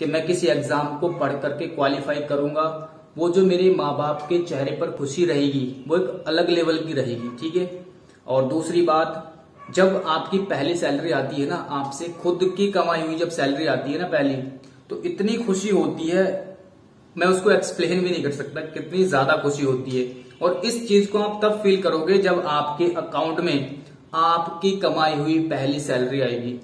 कि मैं किसी एग्जाम को पढ़ करके क्वालिफाई करूंगा, वो जो मेरे माँ बाप के चेहरे पर खुशी रहेगी वो एक अलग लेवल की रहेगी। ठीक है। और दूसरी बात, जब आपकी पहली सैलरी आती है ना, आपसे खुद की कमाई हुई जब सैलरी आती है ना पहली, तो इतनी खुशी होती है, मैं उसको एक्सप्लेन भी नहीं कर सकता कितनी ज्यादा खुशी होती है। और इस चीज को आप तब फील करोगे जब आपके अकाउंट में आपकी कमाई हुई पहली सैलरी आएगी।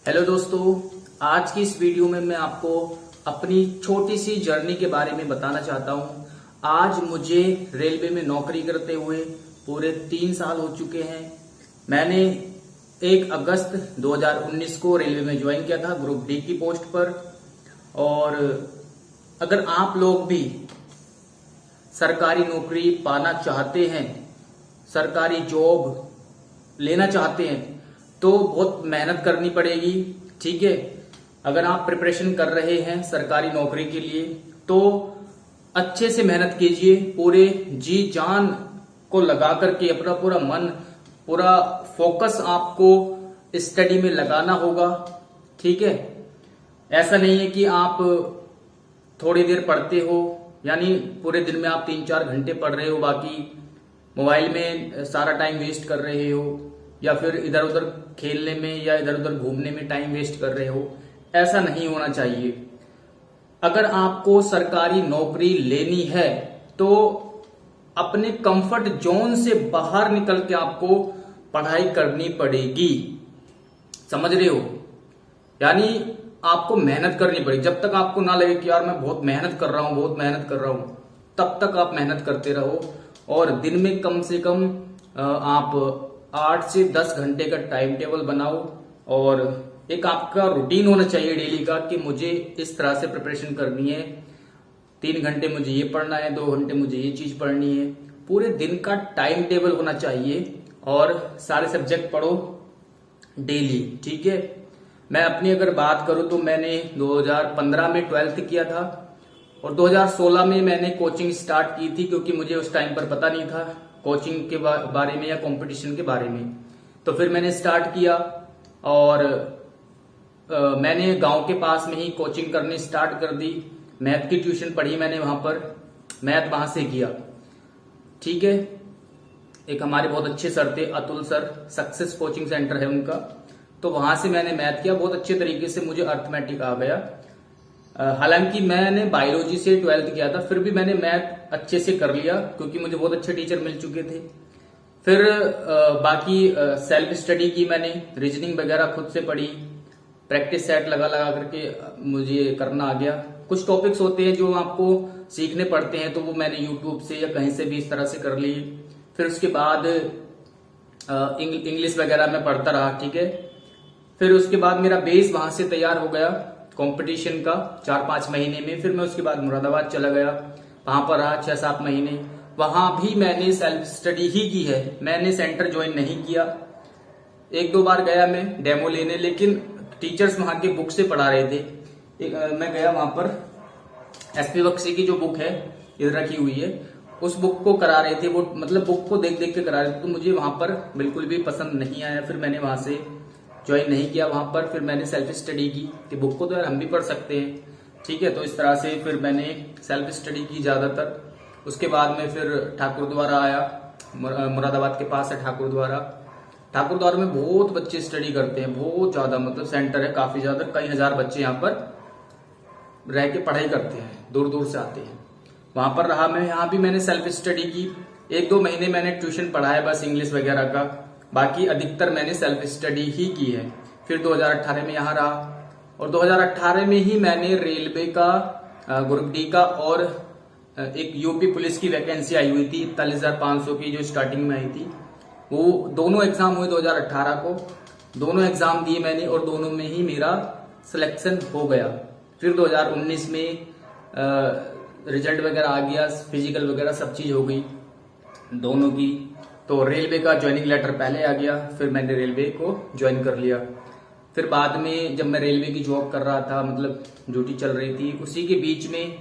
हेलो दोस्तों, आज की इस वीडियो में मैं आपको अपनी छोटी सी जर्नी के बारे में बताना चाहता हूं। आज मुझे रेलवे में नौकरी करते हुए पूरे 3 साल हो चुके हैं। मैंने 1 अगस्त 2019 को रेलवे में ज्वाइन किया था ग्रुप डी की पोस्ट पर। और अगर आप लोग भी सरकारी नौकरी पाना चाहते हैं, सरकारी जॉब लेना चाहते हैं, तो बहुत मेहनत करनी पड़ेगी। ठीक है। अगर आप प्रिपरेशन कर रहे हैं सरकारी नौकरी के लिए तो अच्छे से मेहनत कीजिए, पूरे जी जान को लगा करके अपना पूरा मन, पूरा फोकस आपको स्टडी में लगाना होगा। ठीक है। ऐसा नहीं है कि आप थोड़ी देर पढ़ते हो, यानी पूरे दिन में आप 3-4 घंटे पढ़ रहे हो, बाकी मोबाइल में सारा टाइम वेस्ट कर रहे हो, या फिर इधर उधर खेलने में या इधर उधर घूमने में टाइम वेस्ट कर रहे हो। ऐसा नहीं होना चाहिए। अगर आपको सरकारी नौकरी लेनी है तो अपने कंफर्ट जोन से बाहर निकल के आपको पढ़ाई करनी पड़ेगी। समझ रहे हो? यानी आपको मेहनत करनी पड़ेगी। जब तक आपको ना लगे कि यार मैं बहुत मेहनत कर रहा हूं, बहुत मेहनत कर रहा हूं, तब तक आप मेहनत करते रहो। और दिन में कम से कम आप 8 से 10 घंटे का टाइम टेबल बनाओ, और एक आपका रूटीन होना चाहिए डेली का कि मुझे इस तरह से प्रिपरेशन करनी है। 3 घंटे मुझे ये पढ़ना है, 2 घंटे मुझे ये चीज पढ़नी है। पूरे दिन का टाइम टेबल होना चाहिए और सारे सब्जेक्ट पढ़ो डेली। ठीक है। मैं अपनी अगर बात करूं तो मैंने 2015 में 12th किया था और 2016 में मैंने कोचिंग स्टार्ट की थी, क्योंकि मुझे उस टाइम पर पता नहीं था कोचिंग के बारे में या कंपटीशन के बारे में। तो फिर मैंने स्टार्ट किया और मैंने गांव के पास में ही कोचिंग करनी स्टार्ट कर दी। मैथ की ट्यूशन पढ़ी मैंने वहां पर, मैथ वहां से किया। ठीक है। एक हमारे बहुत अच्छे सर थे, Atul sir, success coaching centre है उनका, तो वहां से मैंने मैथ किया। बहुत अच्छे तरीके से मुझे अर्थमेटिक आ गया। हालांकि मैंने बायोलॉजी से 12th किया था, फिर भी मैंने मैथ अच्छे से कर लिया क्योंकि मुझे बहुत अच्छे टीचर मिल चुके थे। फिर बाकी सेल्फ स्टडी की मैंने, रीजनिंग वगैरह खुद से पढ़ी, प्रैक्टिस सेट लगा लगा करके मुझे करना आ गया। कुछ टॉपिक्स होते हैं जो आपको सीखने पड़ते हैं, तो वो मैंने यूट्यूब से या कहीं से भी इस तरह से कर ली। फिर उसके बाद इंग्लिश वगैरह मैं पढ़ता रहा। ठीक है। फिर उसके बाद मेरा बेस वहां से तैयार हो गया कंपटीशन का 4-5 महीने में। फिर मैं उसके बाद मुरादाबाद चला गया, वहां पर रहा 6-7 महीने। वहां भी मैंने सेल्फ स्टडी ही की है, मैंने सेंटर ज्वाइन नहीं किया। 1-2 बार गया मैं डेमो लेने, लेकिन टीचर्स वहां के बुक से पढ़ा रहे थे। मैं गया वहां पर, एसपी बख्शी की जो बुक है इधर रखी हुई है, उस बुक को करा रहे थे वो, मतलब बुक को देख देख के करा रहे थे। तो मुझे वहां पर बिल्कुल भी पसंद नहीं आया। फिर मैंने वहां से ज्वाइन नहीं किया वहां पर। फिर मैंने सेल्फ स्टडी की कि बुक को तो यार हम भी पढ़ सकते हैं। ठीक है। तो इस तरह से फिर मैंने सेल्फ स्टडी की ज्यादातर। उसके बाद में फिर ठाकुर द्वारा आया, मुरादाबाद के पास है ठाकुर द्वारा। ठाकुर द्वारा में बहुत बच्चे स्टडी करते हैं, बहुत ज्यादा, मतलब सेंटर है काफी ज्यादा, कई हजार बच्चे यहाँ पर रह के पढ़ाई करते हैं, दूर दूर से आते हैं। वहां पर रहा मैं, यहाँ भी मैंने सेल्फ स्टडी की। 1-2 महीने मैंने ट्यूशन पढ़ाया बस इंग्लिश वगैरह का, बाकी अधिकतर मैंने सेल्फ स्टडी ही की है। फिर 2018 में यहाँ रहा और 2018 में ही मैंने रेलवे का ग्रुप डी का और एक यूपी पुलिस की वैकेंसी आई हुई थी 41,500 की, जो स्टार्टिंग में आई थी, वो दोनों एग्जाम हुए 2018 को। दोनों एग्जाम दिए मैंने और दोनों में ही मेरा सिलेक्शन हो गया। फिर 2019 में रिजल्ट वगैरह आ गया, फिजिकल वगैरह सब चीज हो गई दोनों की। तो रेलवे का ज्वाइनिंग लेटर पहले आ गया, फिर मैंने रेलवे को ज्वाइन कर लिया। फिर बाद में जब मैं रेलवे की जॉब कर रहा था, मतलब ड्यूटी चल रही थी, उसी के बीच में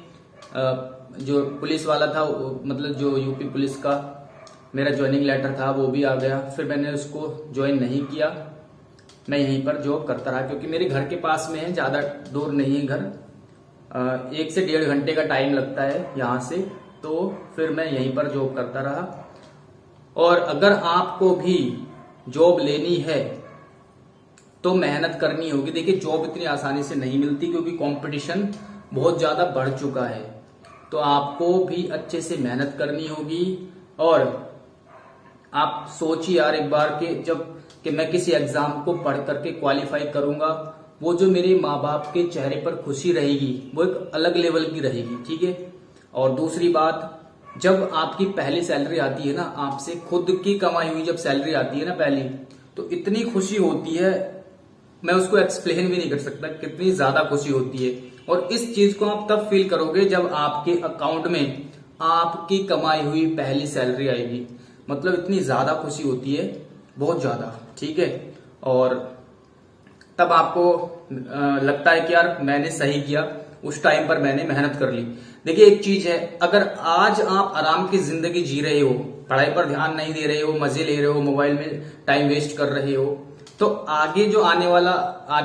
जो पुलिस वाला था मतलब जो यूपी पुलिस का मेरा ज्वाइनिंग लेटर था वो भी आ गया। फिर मैंने उसको ज्वाइन नहीं किया, मैं यहीं पर जॉब करता रहा क्योंकि मेरे घर के पास में है, ज्यादा दूर नहीं है घर, 1 से 1.5 घंटे का टाइम लगता है यहाँ से। तो फिर मैं यहीं पर जॉब करता रहा। और अगर आपको भी जॉब लेनी है तो मेहनत करनी होगी। देखिए जॉब इतनी आसानी से नहीं मिलती क्योंकि कंपटीशन बहुत ज्यादा बढ़ चुका है। तो आपको भी अच्छे से मेहनत करनी होगी। और आप सोचिए यार एक बार कि मैं किसी एग्जाम को पढ़ करके क्वालिफाई करूंगा, वो जो मेरे माँ बाप के चेहरे पर खुशी रहेगी वो एक अलग लेवल की रहेगी, ठीक है। और दूसरी बात, जब आपकी पहली सैलरी आती है ना, आपसे खुद की कमाई हुई जब सैलरी आती है ना पहली, तो इतनी खुशी होती है, मैं उसको एक्सप्लेन भी नहीं कर सकता कितनी ज्यादा खुशी होती है। और इस चीज को आप तब फील करोगे जब आपके अकाउंट में आपकी कमाई हुई पहली सैलरी आएगी। मतलब इतनी ज्यादा खुशी होती है, बहुत ज्यादा, ठीक है। और तब आपको लगता है कि यार मैंने सही किया, उस टाइम पर मैंने मेहनत कर ली। देखिए एक चीज है, अगर आज आप आराम की जिंदगी जी रहे हो, पढ़ाई पर ध्यान नहीं दे रहे हो, मजे ले रहे हो, मोबाइल में टाइम वेस्ट कर रहे हो, तो आगे जो आने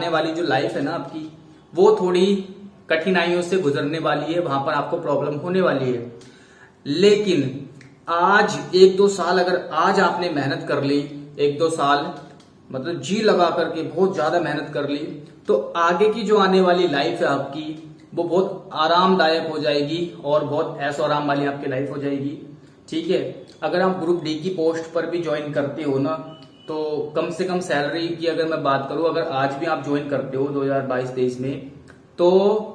वाली जो लाइफ है ना आपकी, वो थोड़ी कठिनाइयों से गुजरने वाली है, वहां पर आपको प्रॉब्लम होने वाली है। लेकिन आज 1-2 साल अगर आज आपने मेहनत कर ली, 1-2 साल मतलब जी लगा करके बहुत ज्यादा मेहनत कर ली, तो आगे की जो आने वाली लाइफ है आपकी वो बहुत आरामदायक हो जाएगी और बहुत ऐशो आराम वाली आपकी लाइफ हो जाएगी, ठीक है। अगर आप ग्रुप डी की पोस्ट पर भी ज्वाइन करते हो ना, तो कम से कम सैलरी की अगर मैं बात करूं, अगर आज भी आप ज्वाइन करते हो 2022-23 में, तो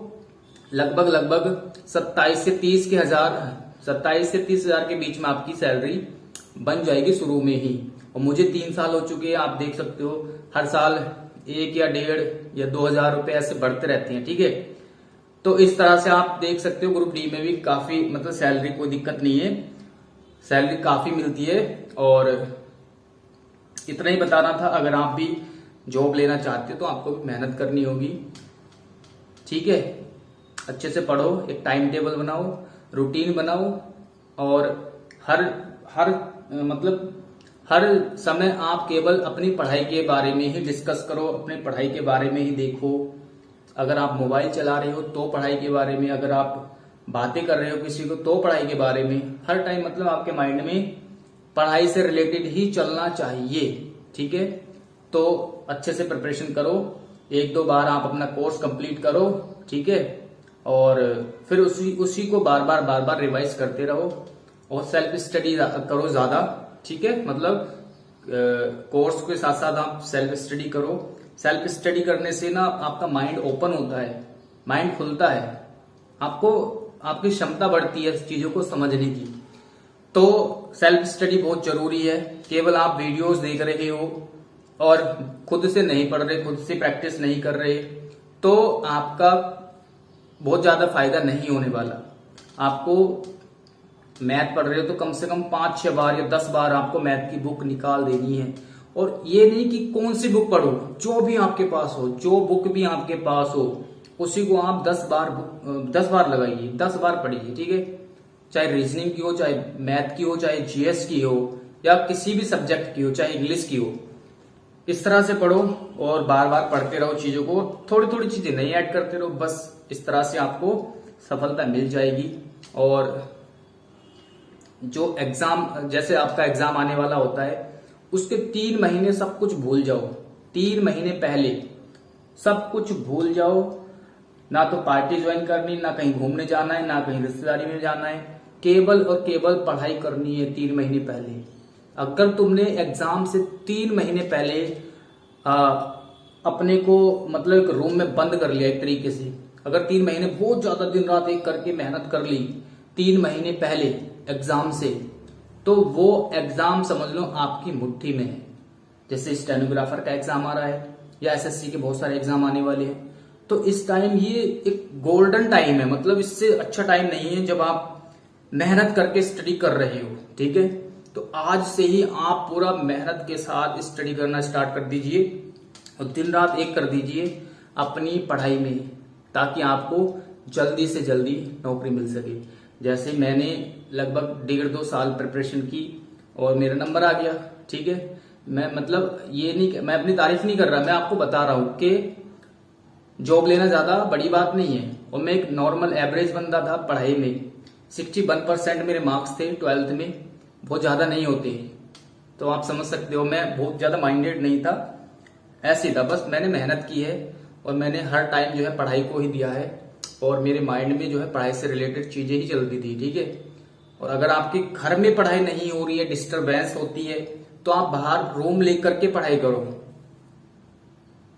लगभग 27 से 30 हजार के बीच में आपकी सैलरी बन जाएगी शुरू में ही। और मुझे 3 साल हो चुके हैं, आप देख सकते हो हर साल 1 या 1.5 या 2,000 रुपए ऐसे बढ़ते रहते हैं, ठीक है। तो इस तरह से आप देख सकते हो ग्रुप डी में भी काफी मतलब सैलरी कोई दिक्कत नहीं है, सैलरी काफी मिलती है। और इतना ही बताना था, अगर आप भी जॉब लेना चाहते हो तो आपको भी मेहनत करनी होगी, ठीक है। अच्छे से पढ़ो, एक टाइम टेबल बनाओ, रूटीन बनाओ, और हर समय आप केवल अपनी पढ़ाई के बारे में ही डिस्कस करो, अपनी पढ़ाई के बारे में ही देखो। अगर आप मोबाइल चला रहे हो तो पढ़ाई के बारे में, अगर आप बातें कर रहे हो किसी को तो पढ़ाई के बारे में, हर टाइम मतलब आपके माइंड में पढ़ाई से रिलेटेड ही चलना चाहिए, ठीक है। तो अच्छे से प्रिपरेशन करो, 1-2 बार आप अपना कोर्स कंप्लीट करो, ठीक है। और फिर उसी को बार बार रिवाइज करते रहो और सेल्फ स्टडी करो ज्यादा, ठीक है। मतलब कोर्स के साथ साथ आप सेल्फ स्टडी करो। सेल्फ स्टडी करने से ना आपका माइंड ओपन होता है, माइंड खुलता है, आपकी क्षमता बढ़ती है चीजों को समझने की। तो सेल्फ स्टडी बहुत जरूरी है। केवल आप वीडियोस देख रहे हो और खुद से नहीं पढ़ रहे, खुद से प्रैक्टिस नहीं कर रहे, तो आपका बहुत ज्यादा फायदा नहीं होने वाला। आपको मैथ पढ़ रहे हो तो कम से कम 5-6 बार या 10 बार आपको मैथ की बुक निकाल देनी है। और ये नहीं कि कौन सी बुक पढ़ो, जो भी आपके पास हो, जो बुक भी आपके पास हो, उसी को आप 10 बार लगाइए, 10 बार पढ़िए, ठीक है। चाहे रीजनिंग की हो, चाहे मैथ की हो, चाहे जीएस की हो, या किसी भी सब्जेक्ट की हो, चाहे इंग्लिश की हो, इस तरह से पढ़ो और बार बार पढ़ते रहो चीजों को, थोड़ी थोड़ी चीजें नहीं ऐड करते रहो, बस इस तरह से आपको सफलता मिल जाएगी। और जो एग्जाम, जैसे आपका एग्जाम आने वाला होता है, उसके 3 महीने सब कुछ भूल जाओ, 3 महीने पहले सब कुछ भूल जाओ। ना तो पार्टी ज्वाइन करनी, ना कहीं घूमने जाना है, ना कहीं रिश्तेदारी में जाना है, केवल और केवल पढ़ाई करनी है 3 महीने पहले। अगर तुमने एग्जाम से 3 महीने पहले अपने को मतलब एक रूम में बंद कर लिया एक तरीके से, अगर 3 महीने बहुत ज्यादा दिन रात एक करके मेहनत कर ली 3 महीने पहले एग्जाम से, तो वो एग्जाम समझ लो आपकी मुट्ठी में है। जैसे स्टेनोग्राफर का एग्जाम आ रहा है या एसएससी के बहुत सारे एग्जाम आने वाले हैं, तो इस टाइम ये एक गोल्डन टाइम है। मतलब इससे अच्छा टाइम नहीं है जब आप मेहनत करके स्टडी कर रहे हो, ठीक है। तो आज से ही आप पूरा मेहनत के साथ स्टडी करना स्टार्ट कर दीजिए और दिन रात एक कर दीजिए अपनी पढ़ाई में, ताकि आपको जल्दी से जल्दी नौकरी मिल सके। जैसे मैंने लगभग 1.5-2 साल प्रिपरेशन की और मेरा नंबर आ गया। ठीक है, मैं मतलब ये नहीं, मैं अपनी तारीफ नहीं कर रहा, मैं आपको बता रहा हूं कि जॉब लेना ज्यादा बड़ी बात नहीं है। और मैं एक नॉर्मल एवरेज बंदा था पढ़ाई में, 61% मेरे मार्क्स थे 12th में, बहुत ज्यादा नहीं होते। तो आप समझ सकते हो मैं बहुत ज्यादा माइंडेड नहीं था, ऐसे ही था। बस मैंने मेहनत की है और मैंने हर टाइम जो है पढ़ाई को ही दिया है और मेरे माइंड में जो है पढ़ाई से रिलेटेड चीजें ही चलती थी। ठीक है, और अगर आपके घर में पढ़ाई नहीं हो रही है, डिस्टरबेंस होती है, तो आप बाहर रूम लेकर के पढ़ाई करो।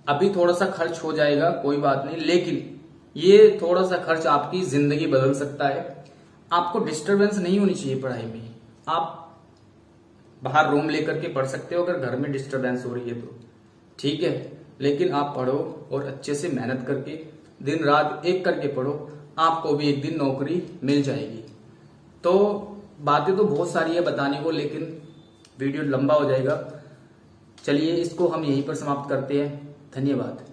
अभी थोड़ा सा खर्च हो जाएगा, कोई बात नहीं, लेकिन ये थोड़ा सा खर्च आपकी जिंदगी बदल सकता है। आपको डिस्टरबेंस नहीं होनी चाहिए पढ़ाई में। आप बाहर रूम लेकर के पढ़ सकते हो अगर घर में डिस्टरबेंस हो रही है तो, ठीक है। लेकिन आप पढ़ो और अच्छे से मेहनत करके दिन रात एक करके पढ़ो, आपको भी एक दिन नौकरी मिल जाएगी। तो बातें तो बहुत सारी है बताने को, लेकिन वीडियो लंबा हो जाएगा। चलिए इसको हम यहीं पर समाप्त करते हैं। धन्यवाद।